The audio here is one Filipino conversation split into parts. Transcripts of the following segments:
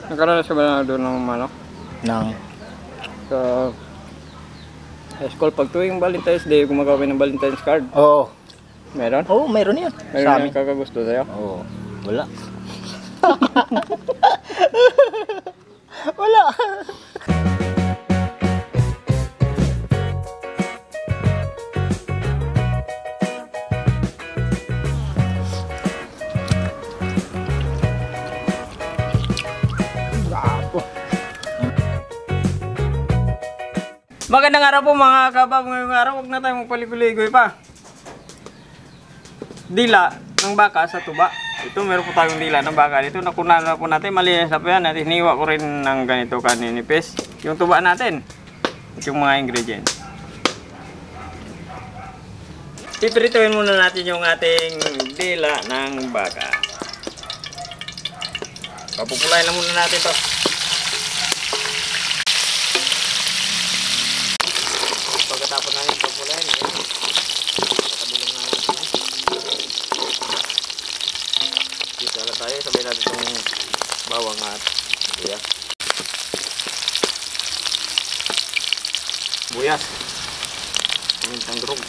Nakaranas ka ba na doon ng ano? Nang Sa high school, pag tuwing Valentine's Day, gumagawa ng Valentine's card. Oo. Meron? Oo, mayroon yan. Meron Sa na amin. kakagusto sa'yo? Oo. Wala. Wala. Magandang araw po mga kabab. Ngayong araw, huwag na tayo magpaligoy-ligoy pa. Dila ng baka sa tuba. Ito, meron po tayong dila ng baka. Dito, nakunan na po natin. Malinis na po yan. At hiniwa ko rin ng ganito kaninipis. Yung tuba natin. At yung mga ingredients. Pipirituin muna natin yung ating dila ng baka. Papupulayin na muna natin to. Pagkatapos natin papulayin, ayan. Pagkabilong na natin. Dito na tayo, sabay natin itong bawang at buyas. Buyas. Pamintang durog.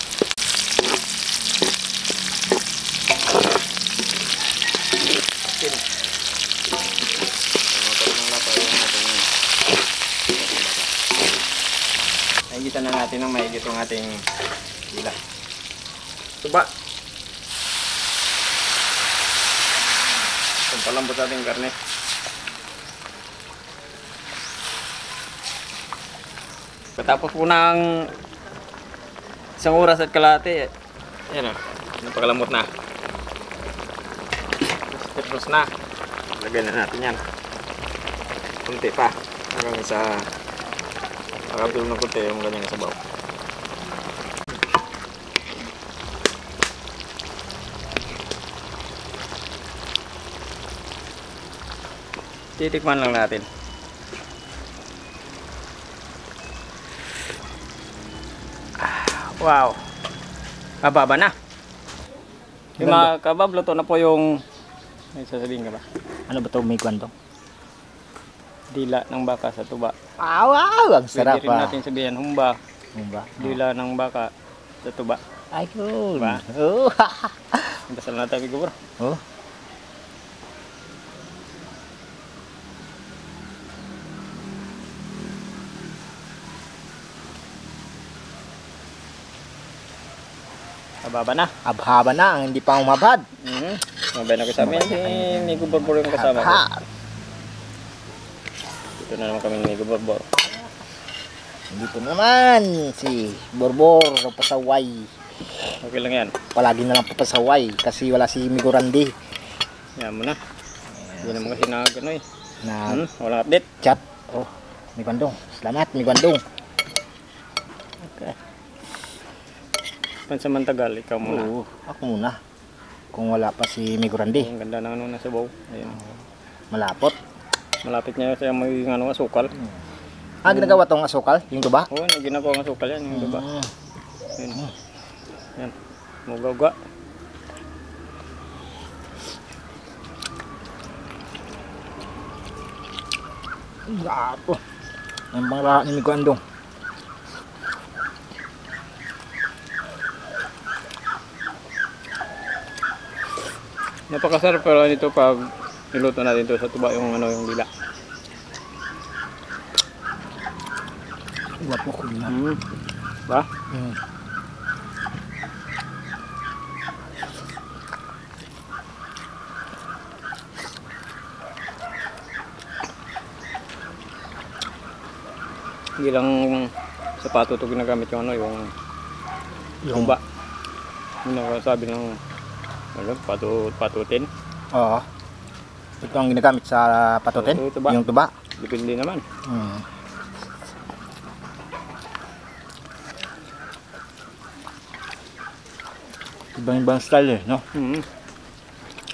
Asin. Magkaroon ng lapa yung ating nahigitan na natin ng mahigit yung ating dila. Tuba. Pampalambot natin yung karne. Katapos po ng isang oras at kalahati, ayan o, napakalamot na. Tapos na. Lagyan na natin yan. Kunti pa. Hanggang sa makapilong na kunti yung ganyang sabaw. Titikman lang natin. Wow. Kababa na. Yung mga kabab, luto na po yung... May sasabihin ka ba? Ano ba ito? May kwento? Dila ng baka sa tuba. Wow! Ang sarap Pwede rin natin sabihin, humba. Humba? Dila ng baka sa tuba. Ay, cool. Diba? Oo. Dasal na tayo, bro. Oh. Kababa na. Abhaba na ang hindi pa umabad. Mabay na ko sa amin si Migo Borbor yung kasama ko. Abhab. Dito na naman kami ni Migo Borbor. Dito naman si Borbor ng pasaway. Okay lang yan. Palagi na lang papasaway kasi wala si Migo Randy Yan mo na. Hindi naman kasi nagano eh. na Walang update. chat. Oh, may Bandung. Salamat, may Bandung. Okay. Pansamantagal, ikaw muna. Oo, ako muna. Kung wala pa si Migo Randy. Ang ganda ng ano na sabaw. Ayun. Malapot. Malapit niya sa magiging ano, asukal. Ginagawa tong asukal, yung tuba. Oo, ginagawa ng asukal yan. Yung diba? Ayun. Yan. Mugaw-ga. Gato. Ang bang lahat ni Migo Andong. Napakasarap pala nito pag niluto natin ito sa tuba yung ano yung dila. Wapo ko na. Ba? Hindi lang sapato ito ginagamit yung ano yung tuba. Yung nakasabi ng ano, patutin. Oo. Ito ang ginagamit sa patutin, Oo, tuba. yung tuba. Depende naman. Ibang-ibang style eh, no?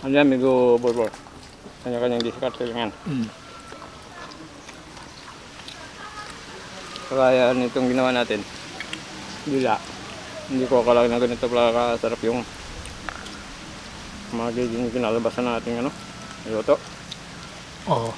Ano yan, Migo Borbor. Kanya-kanyang diskarte lang yan. Kaya nitong ginawa natin, dila. Hindi ko akala na ganito pala kasarap yung magiging kinalabasan natin ano, luto. Oo.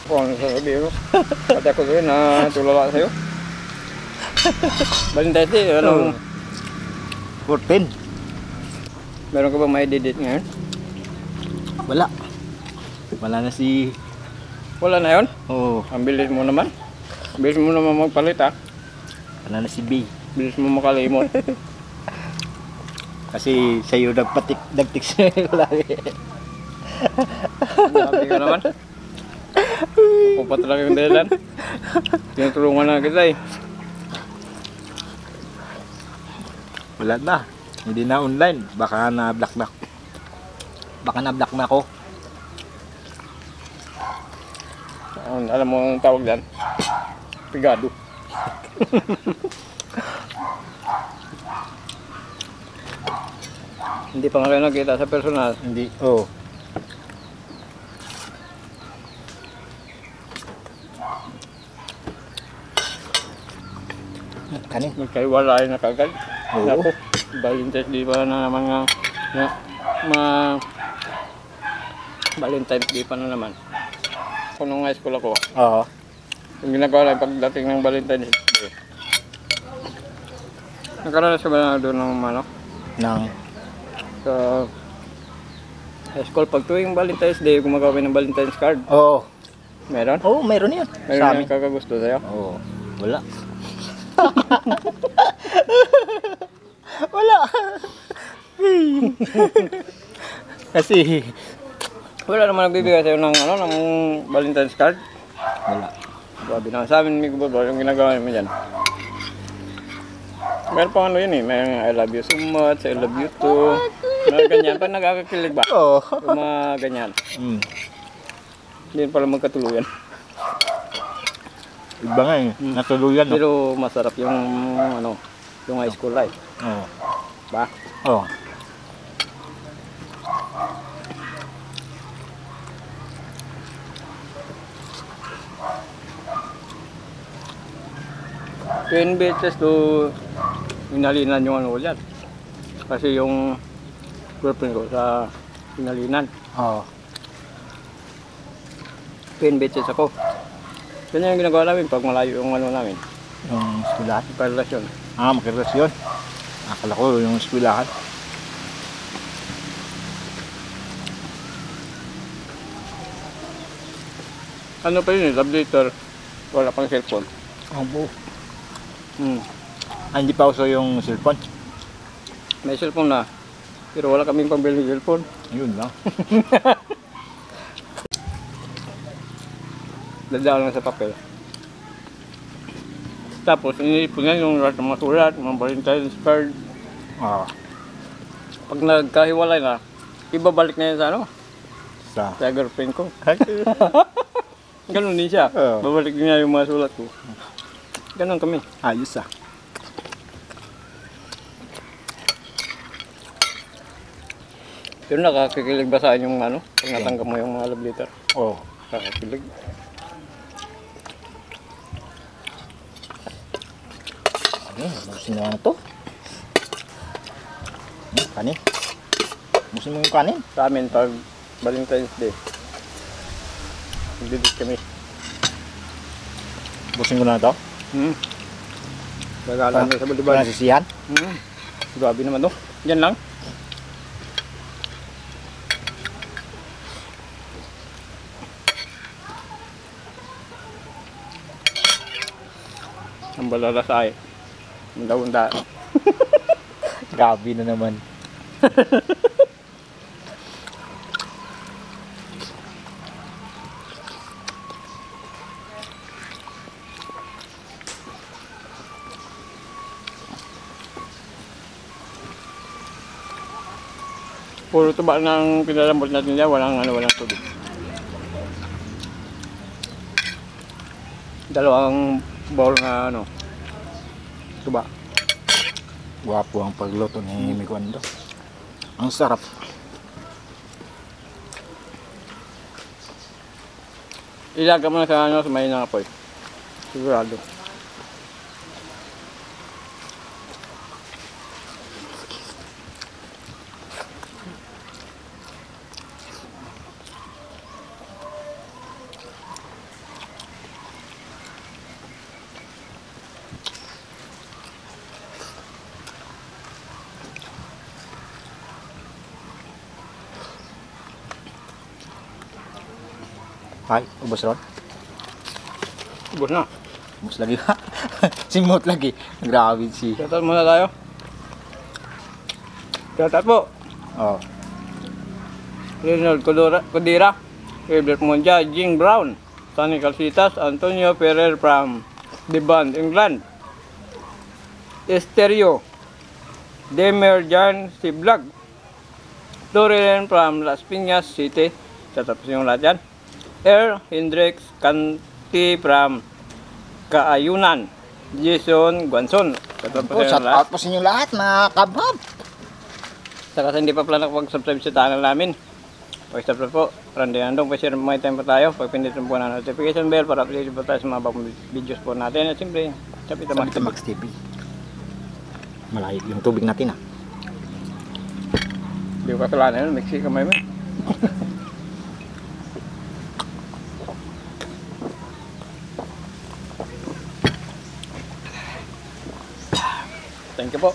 Kung ano sasabihin mo. Pati ako doon na tulala sa'yo. Valentine's Day, ano? 14. Meron ka ba may date ngayon? Wala. Wala na si... Wala na yun? Oo. Ang bilis mo naman. Bilis mo naman magpalit ha. Wala na si B. Bilis mo makalimot. Kasi sa'yo nagtik sa'yo lagi. Grabe ka naman. Ako pa talaga yung dahilan. Tinutulungan na kita eh. Wala na. Hindi na online. Baka na-block na. Baka na-block na ako. Alam mo ang tawag dyan? Pigado. Hindi pa nga kayo nakita sa personal. Hindi. Oo. Kanin. Magkaiwalay na kagad. Oo. Naku, Valentine's Day pa na naman nga. Valentine's Day pa na naman. Kung nung high school ako, Oo. yung ginagawa lang pagdating ng Valentine's Day. Nagkaroon na ba doon ng ano? Nang... Sa high school, pag tuwing Valentine's Day, gumagawa ng Valentine's card. Oo. Meron? Oo, mayroon yun. Meron Sa yung amin. kakagusto sa'yo? Oo. Wala. Wala. Kasi... Wala naman nagbibigay sa'yo ng, ano, ng Valentine's card. Wala. Grabe na. Sa amin, may gubaba yung ginagawa namin dyan. Meron pang ano yun eh. May I love you so much, I love you too. Mga ganyan. Pag nagkakakilig ba? Oo. Yung mga ganyan. Hindi pala magkatuluyan. Iba nga eh. Natuluyan. No? Pero masarap yung ano, yung high school life. Oo. Ba? Oo. Yung beses to inalinan yung ano ko dyan. Kasi yung girlfriend ko sa inalinan. Oo. 10 beses ako. Ganyan yung ginagawa namin pag malayo yung ano namin. Yung eskwelahan. Relasyon. Ah, magrelasyon. Akala ko yung eskwelahan. Ano pa yun eh, love letter. Wala pang cellphone. Oo. Hmm. Hindi pa uso yung cellphone. May cellphone na. Pero wala kaming pambili ng cellphone. Yun lang. Dadaan lang sa papel. Tapos, inilipon nga yung lahat ng mga sulat, mga Valentine's card. Oo. Pag nagkahiwalay na, ibabalik na yun sa ano? Sa... Sa girlfriend ko. Ganun din siya. Oo. Babalik niya yung mga sulat ko. Ganun kami. Ayos ah. Pero nakakikilig ba sa yung ano? Pag natanggap mo yung mga love letter? Oo. Nakakilig. Ano? Busin na to. Kanin. Busin mo yung kanin. Sa amin, pag Valentine's Day, nagdidit kami. Busin ko na to. Nagalan sa balibad. Nasisihan. Grabe naman to. Yan lang. Ang balalasay. Ang daunda. Grabe na naman. Puro tuba ng pinalambot natin dyan, walang tubig. Dalawang bowl na ano, tuba. Guwapo ang pagluto ni Miguando. Ang sarap. Ilaga mo na sa ano, sa may nangapoy. Sigurado. Ay, ubos ron. Ubus na. Ubos lagi ha. Simot lagi. Grabe si. Shoutout muna tayo. Shoutout po. Oh. Rinald Codira, Wilbert Monja, Jing Brown, Sonny Calcitas, Antonio Ferrer from The Band, England, Estereo, Demer Jan Siblag, Dorian from Las Piñas City, tatapos yung lahat yan. Air Hendrix Canti from Kaayunan, Jason Guanson, tatapos Oh, yung shout lahat. out po sa inyo lahat, mga kabab. Saka sa hindi pa pala nakapag-subscribe sa channel namin, pag-subscribe po, Randy Andong, pag-share may time po tayo, pag-pindutin po na notification bell para update po tayo sa mga bagong videos po natin. At siyempre, Chapita Max. Sabi Max TV. Malayo yung tubig natin ah. Hindi ko kasalanan yun, mixi kamay mo. Thank you po.